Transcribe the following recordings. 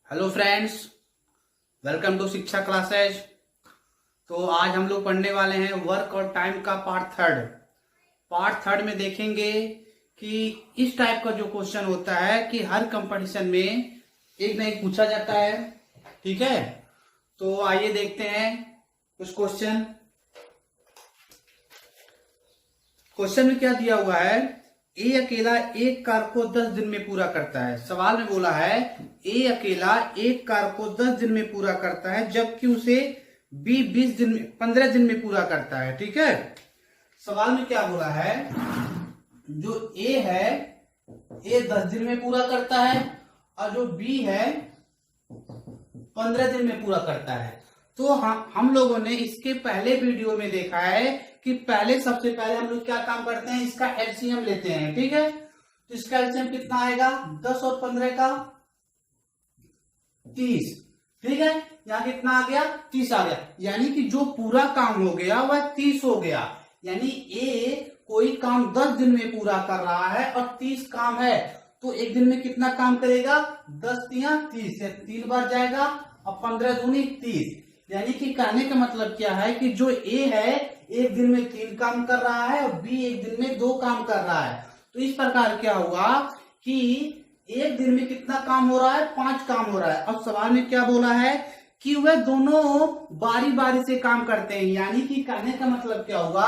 Hello friends, welcome to शिक्षा classes. तो आज हम लोग पढ़ने वाले हैं वर्क और टाइम का पार्ट थर्ड में देखेंगे कि इस टाइप का जो क्वेश्चन होता है कि हर कंपटीशन में एक ना एक पूछा जाता है। ठीक है, तो आइए देखते हैं कुछ क्वेश्चन में क्या दिया हुआ है। ए अकेला एक कार्य को 10 दिन में पूरा करता है। सवाल में बोला है ए अकेला एक कार्य को 10 दिन में पूरा करता है, जबकि उसे बी 15 दिन में पूरा करता है। ठीक है, सवाल में क्या बोला है, जो ए है ए 10 दिन में पूरा करता है और जो बी है 15 दिन में पूरा करता है। तो हम लोगों ने इसके पहले वीडियो में देखा है कि सबसे पहले हम लोग क्या काम करते हैं, इसका एलसीएम लेते हैं। ठीक है, तो इसका एलसीएम कितना आएगा, 10 और 15 का 30। ठीक है, यहां कितना आ गया, 30 आ गया। यानी कि जो पूरा काम हो गया वह 30 हो गया। यानी ए कोई काम 10 दिन में पूरा कर रहा है और 30 काम है, तो एक दिन में कितना काम करेगा, 10 तिया 30 से 3 बार जाएगा और 15 दूनी 30। यानी कि कहने का मतलब क्या है कि जो ए है एक दिन में 3 काम कर रहा है और बी एक दिन में 2 काम कर रहा है। तो इस प्रकार क्या हुआ कि एक दिन में कितना काम हो रहा है, 5 काम हो रहा है। अब सवाल में क्या बोला है कि वह दोनों बारी बारी से काम करते हैं। यानी कि कहने का मतलब क्या होगा,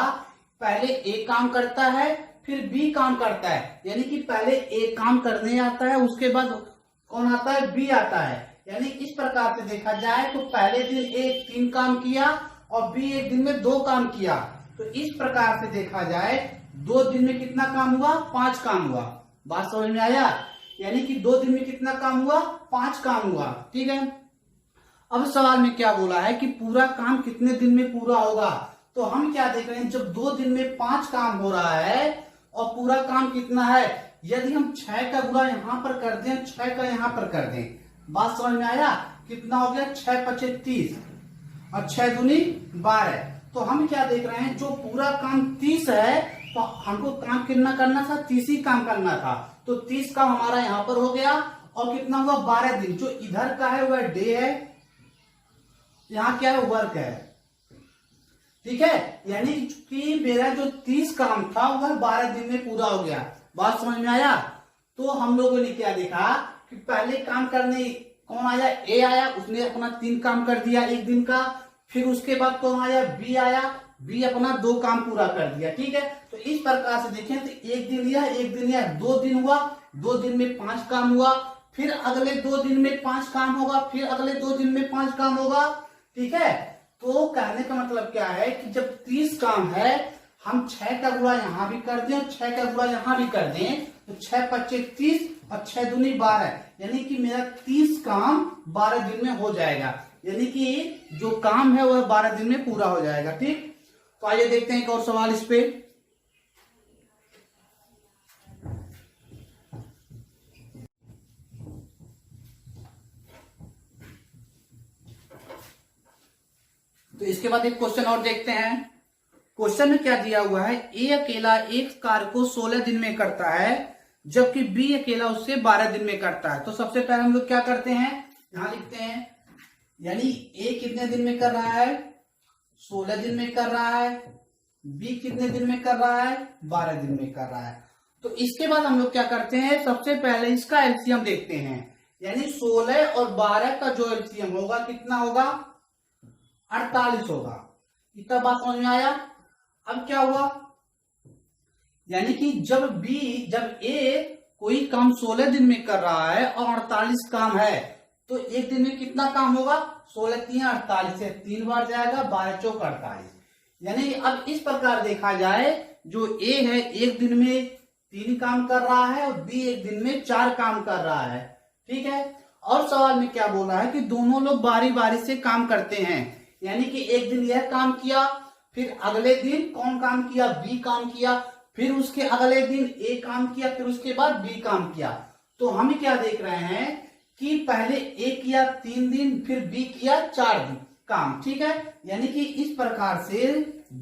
पहले ए काम करता है फिर बी काम करता है। यानी कि पहले ए काम करने आता है, उसके बाद कौन आता है, बी आता है। यानी इस प्रकार से देखा जाए तो पहले दिन ए 3 काम किया और बी एक दिन में 2 काम किया। तो इस प्रकार से देखा जाए 2 दिन में कितना काम हुआ, 5 काम हुआ। बात समझ में आया। यानी कि 2 दिन में कितना काम हुआ, 5 काम हुआ। ठीक है, अब सवाल में क्या बोला है कि पूरा काम कितने दिन में पूरा होगा। तो हम क्या देख रहे हैं, जब 2 दिन में 5 काम हो रहा है और पूरा काम कितना है, यदि हम 6 का गुणा यहां पर कर दें, 6 का यहां पर कर दें, बात समझ में आया। कितना हो गया, 6 × 5 = 30 और 6 दूनी 12। तो हम क्या देख रहे हैं, जो पूरा काम 30 है तो हमको काम कितना करना था, 30 ही काम करना था। तो 30 काम हमारा यहां पर हो गया और कितना हुआ, 12 दिन। जो इधर का है वह डे है, यहां क्या है, वर्क है। ठीक है, यानी कि मेरा जो 30 काम था वह 12 दिन में पूरा हो गया। बात समझ में आया। तो हम लोगों ने क्या देखा कि पहले काम करने कौन आया, ए आया, उसने अपना 3 काम कर दिया एक दिन का। फिर उसके बाद कौन आया, बी आया, बी अपना 2 काम पूरा कर दिया। ठीक है, तो इस प्रकार से देखें तो एक दिन यह 2 दिन हुआ, 2 दिन में 5 काम हुआ, फिर अगले 2 दिन में 5 काम होगा, फिर अगले 2 दिन में 5 काम होगा। ठीक है, तो कहने का मतलब क्या है कि जब 30 काम है, हम 6 का गुणा यहां भी कर दें और 6 का गुणा यहां भी कर दें, तो 6 × 5 = 30 और 6 दूनी 12। यानी कि मेरा 30 काम 12 दिन में हो जाएगा। यानी कि जो काम है वह 12 दिन में पूरा हो जाएगा। ठीक, तो आइए देखते हैं एक और सवाल इस पे। तो इसके बाद एक क्वेश्चन और देखते हैं। क्वेश्चन में क्या दिया हुआ है, ए अकेला एक कार्य को 16 दिन में करता है, जबकि बी अकेला उससे 12 दिन में करता है। तो सबसे पहले हम लोग क्या करते हैं, यहां लिखते हैं। यानी ए कितने दिन में कर रहा है, 16 दिन में कर रहा है, बी कितने दिन में कर रहा है, 12 दिन में कर रहा है। तो इसके बाद हम लोग क्या करते हैं, सबसे पहले इसका एलसीएम देखते हैं। यानी 16 और 12 का जो एलसीएम होगा कितना होगा, 48 होगा। इतना बात समझ में आया। अब क्या हुआ, यानी कि जब ए कोई काम 16 दिन में कर रहा है और 48 काम है, तो एक दिन में कितना काम होगा, 16 × 3 = 48 से 3 बार जाएगा, 12 × 4 = 48। यानी अब इस प्रकार देखा जाए, जो ए है एक दिन में 3 काम कर रहा है और बी एक दिन में 4 काम कर रहा है। ठीक है, और सवाल में क्या बोला है कि दोनों लोग बारी बारी से काम करते हैं। यानी कि एक दिन यह काम किया, फिर अगले दिन कौन काम किया, बी काम किया, फिर उसके अगले दिन ए काम किया, फिर उसके बाद बी काम किया। तो हम क्या देख रहे हैं कि पहले ए किया 3 दिन, फिर बी किया 4 दिन काम। ठीक है, यानी कि इस प्रकार से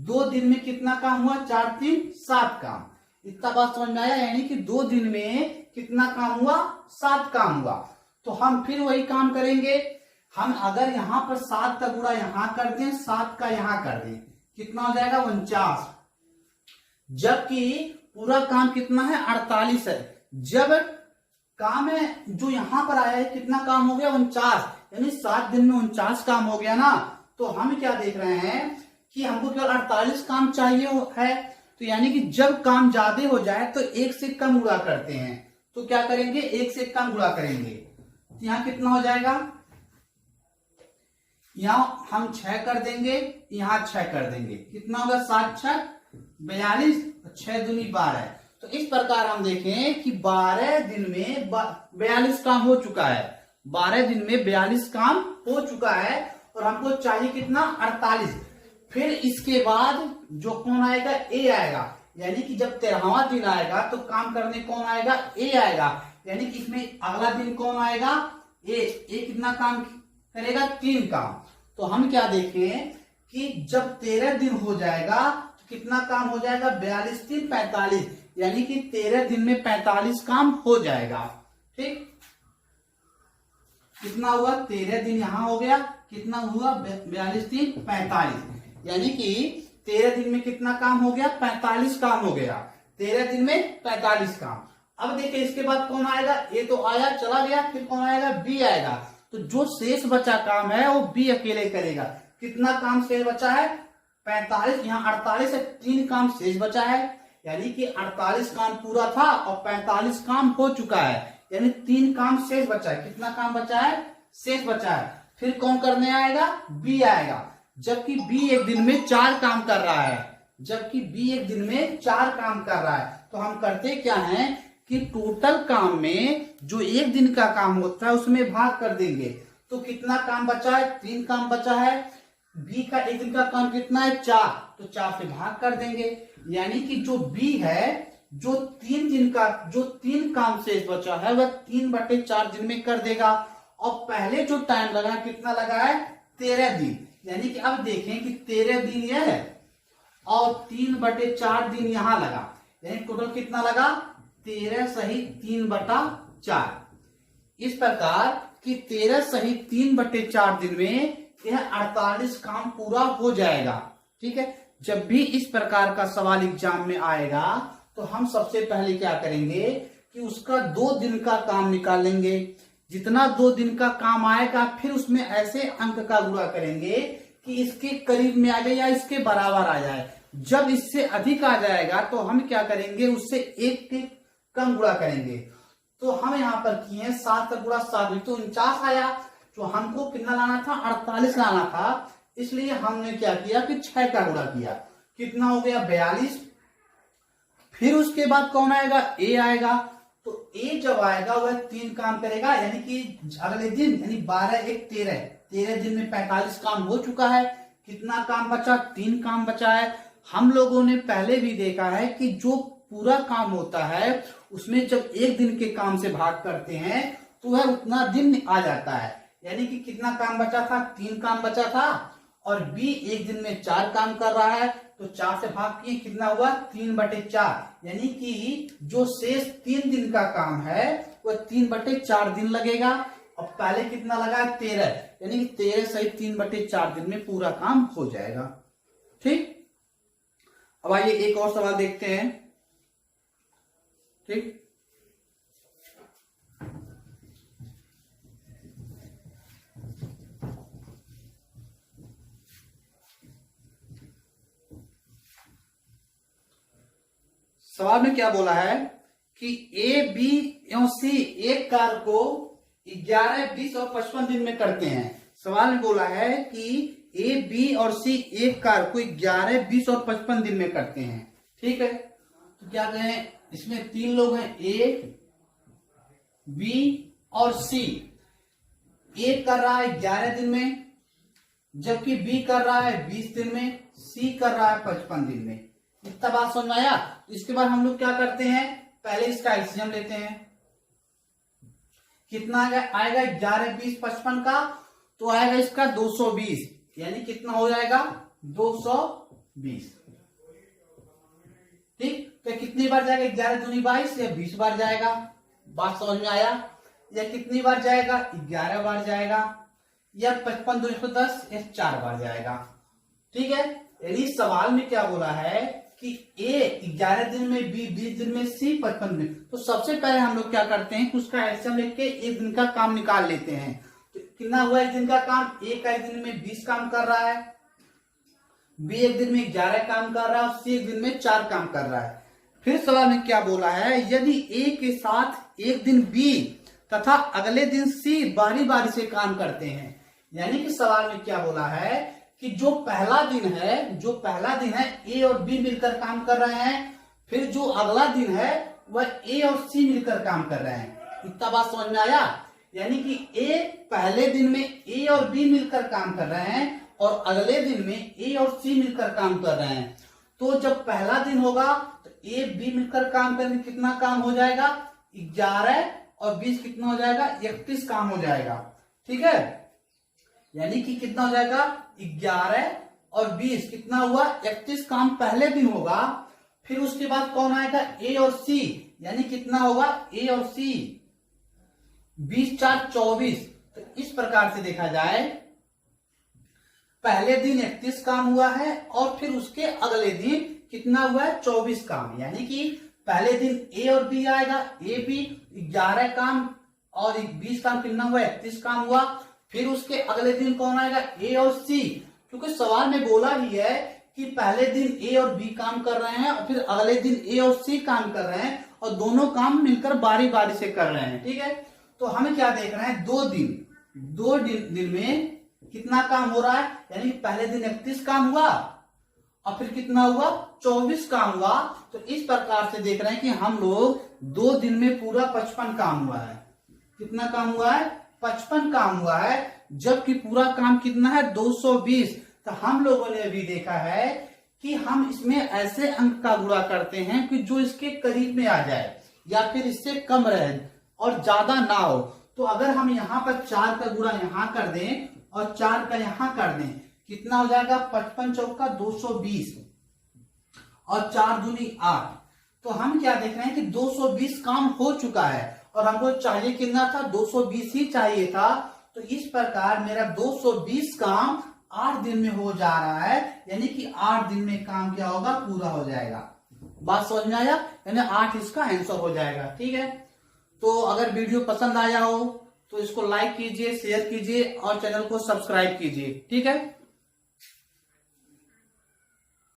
2 दिन में कितना काम हुआ, 4 × 3 = 7 काम। इतना बात समझ में आया। यानी कि 2 दिन में कितना काम हुआ, 7 काम हुआ। तो तो हम फिर वही काम करेंगे। हम अगर यहाँ पर 7 का गुणा यहाँ कर दें, 7 का यहाँ कर दें, कितना हो जाएगा 49। जबकि पूरा काम कितना है 48 है। जब काम है जो यहाँ पर आया है कितना काम हो गया 49, यानी 7 दिन में 49 काम हो गया ना। तो हम क्या देख रहे हैं कि हमको केवल 48 काम चाहिए है। तो यानी कि जब काम ज्यादा हो जाए तो 1 से कम गुणा करते हैं। तो क्या करेंगे 1 से कम गुणा करेंगे। तो यहाँ कितना हो जाएगा, यहाँ हम 6 कर देंगे, यहाँ 6 कर देंगे, कितना होगा 7 6 42, 6 दूनी 12। तो इस प्रकार हम देखें कि 12 दिन में 42 काम हो चुका है। 12 दिन में 42 काम हो चुका है और हमको चाहिए कितना 48। फिर इसके बाद जो कौन आएगा ए आएगा, यानी कि जब 13वां दिन आएगा तो काम करने कौन आएगा ए आएगा। यानी कि इसमें अगला दिन कौन आएगा ए कितना काम करेगा 3 काम। तो हम क्या देखें कि जब 13 दिन हो जाएगा तो कितना काम हो जाएगा 42 3 45, यानी कि 13 दिन में 45 काम हो जाएगा। ठीक, कितना हुआ 13 दिन यहां हो गया, कितना हुआ 42 3 45, यानी कि 13 दिन में कितना काम हो गया 45 काम हो गया। 13 दिन में 45 काम। अब देखिए इसके बाद कौन आएगा, ए तो आया चला गया, फिर कौन आएगा बी आएगा। तो जो शेष बचा काम है वो बी अकेले करेगा। कितना काम शेष बचा है 45, यहाँ 48 है, 3 काम शेष बचा है, यानी कि 48 काम पूरा था और 45 काम हो चुका है, यानी 3 काम शेष बचा है। कितना काम बचा है शेष बचा है। फिर कौन करने आएगा बी आएगा, जबकि बी एक दिन में 4 काम कर रहा है, जबकि बी एक दिन में 4 काम कर रहा है। तो हम करते क्या है कि टोटल काम में जो एक दिन का काम होता है उसमें भाग कर देंगे। तो कितना काम बचा है 3 काम बचा है। बी का एक दिन का काम कितना है 4, तो 4 से भाग कर देंगे, यानी कि जो बी है जो 3 दिन का जो 3 काम शेष बचा है वह 3/4 दिन में कर देगा। और पहले जो टाइम लगा कितना लगा है 13 दिन, यानी कि अब देखें कि 13 दिन यह है और 3/4 दिन यहां लगा, यानी टोटल कितना लगा 13 सहित 3/4। इस प्रकार कि 13 सहित 3/4 दिन में यह 48 काम पूरा हो जाएगा। ठीक है, जब भी इस प्रकार का सवाल एग्जाम में आएगा तो हम सबसे पहले क्या करेंगे कि उसका 2 दिन का काम निकालेंगे। जितना 2 दिन का काम आएगा फिर उसमें ऐसे अंक का गुणा करेंगे कि इसके करीब में आ जाए या इसके बराबर आ जाए। जब इससे अधिक आ जाएगा तो हम क्या करेंगे उससे 1 के कम गुणा करेंगे। तो हम यहाँ पर किए 7 का गुणा 7 तो 49 आया, जो हमको कितना लाना था 48 लाना था, इसलिए हमने क्या किया कि 6 का गुणा किया, कितना हो गया 42। फिर उसके बाद कौन आएगा ए आएगा। तो ए जब आएगा वह 3 काम करेगा, यानी कि अगले दिन यानी 12 1 13 दिन में 45 काम हो चुका है। कितना काम बचा 3 काम बचा है। हम लोगों ने पहले भी देखा है कि जो पूरा काम होता है उसमें जब एक दिन के काम से भाग करते हैं तो वह उतना दिन आ जाता है, यानी कि कितना काम बचा था 3 काम बचा था और बी एक दिन में 4 काम कर रहा है, तो 4 से भाग किए कितना हुआ 3/4, यानी कि जो शेष 3 दिन का काम है वह 3/4 दिन लगेगा। और पहले कितना लगा 13, यानी कि 13 सहित 3/4 दिन में पूरा काम हो जाएगा। ठीक, अब आइए एक और सवाल देखते हैं। ठीक, सवाल में क्या बोला है कि ए बी एवं सी एक कार्य को 11 20 और 55 दिन में करते हैं। सवाल में बोला है कि ए बी और सी एक कार्य को 11 20 और 55 दिन में करते हैं। ठीक है, तो क्या कहें, इसमें 3 लोग हैं ए बी और सी। ए कर रहा है 11 दिन में, जबकि बी कर रहा है 20 दिन में, सी कर रहा है 55 दिन में। इतना बात समझ आया। इसके बाद हम लोग क्या करते हैं, पहले इसका एलसीएम लेते हैं। कितना आएगा 11 20 55 का, तो आएगा इसका 220, यानी कितना हो जाएगा 220। ठीक, तो कितनी बार जाएगा 11 दूनी 22 या 20 बार जाएगा। बात समझ में आया। यह कितनी बार जाएगा, 11 बार जाएगा, या 55 2 110, यह 4 बार जाएगा। ठीक है, यानी सवाल में क्या बोला है कि ए 11 दिन में, बी 20 दिन में, सी 55 दिन। तो सबसे पहले हम लोग क्या करते हैं कि उसका एलसीएम लेके एक दिन का काम निकाल लेते हैं। तो कितना हुआ एक दिन का काम, ए का एक दिन में 20 काम कर रहा है, बी एक दिन में 11 काम कर रहा है, और सी एक दिन में 4 काम कर रहा है। फिर सवाल में क्या बोला है, यदि ए के साथ एक दिन बी तथा अगले दिन सी बारी बारी से काम करते हैं, यानी कि सवाल में क्या बोला है कि जो पहला दिन है ए और बी मिलकर काम कर रहे हैं, फिर जो अगला दिन है वह ए और सी मिलकर काम कर रहे हैं। इतना बात समझ में आया? यानी कि ए पहले दिन में ए और बी मिलकर काम कर रहे हैं और अगले दिन में ए और सी मिलकर काम कर रहे हैं। तो जब पहला दिन होगा तो ए बी मिलकर काम करने कितना काम हो जाएगा, 11 और 20 कितना हो जाएगा, 31 काम हो जाएगा। ठीक है, यानी कि कितना हो जाएगा, 11 और 20 कितना हुआ, 31 काम पहले दिन होगा। फिर उसके बाद कौन आएगा, ए और सी, यानी कितना होगा, ए और सी, 20 4 24। तो इस प्रकार से देखा जाए पहले दिन 31 काम हुआ है और फिर उसके अगले दिन कितना हुआ है, 24 काम। यानी कि पहले दिन ए और बी आएगा, ए बी 11 काम और 20 काम कितना हुआ, 31 काम हुआ। फिर उसके अगले दिन कौन आएगा, ए और सी, क्योंकि सवाल में बोला ही है कि पहले दिन ए और बी काम कर रहे हैं और फिर अगले दिन ए और सी काम कर रहे हैं और दोनों काम मिलकर बारी बारी से कर रहे हैं। ठीक है, तो हमें क्या देख रहे हैं, दो दिन में कितना काम हो रहा है, यानी पहले दिन 31 काम हुआ और फिर कितना हुआ, 24 काम हुआ। तो इस प्रकार से देख रहे हैं कि हम लोग 2 दिन में पूरा 55 काम हुआ है। कितना काम हुआ है, 55 काम हुआ है, जबकि पूरा काम कितना है, 220। तो हम लोगों ने अभी देखा है कि हम इसमें ऐसे अंक का गुणा करते हैं कि जो इसके करीब में आ जाए या फिर इससे कम रहे और ज्यादा ना हो। तो अगर हम यहाँ पर 4 का गुणा यहाँ कर दें और 4 का यहाँ कर दें, कितना हो जाएगा, 55 चौका 220 और 4 दूनी 8। तो हम क्या देख रहे हैं कि 220 काम हो चुका है और हमको चाहिए कितना था, 220 ही चाहिए था। तो इस प्रकार मेरा 220 काम 8 दिन में हो जा रहा है, यानी कि 8 दिन में काम क्या होगा, पूरा हो जाएगा। बात समझ में आया? यानी 8 इसका आंसर हो जाएगा। ठीक है, तो अगर वीडियो पसंद आया हो तो इसको लाइक कीजिए, शेयर कीजिए और चैनल को सब्सक्राइब कीजिए। ठीक है।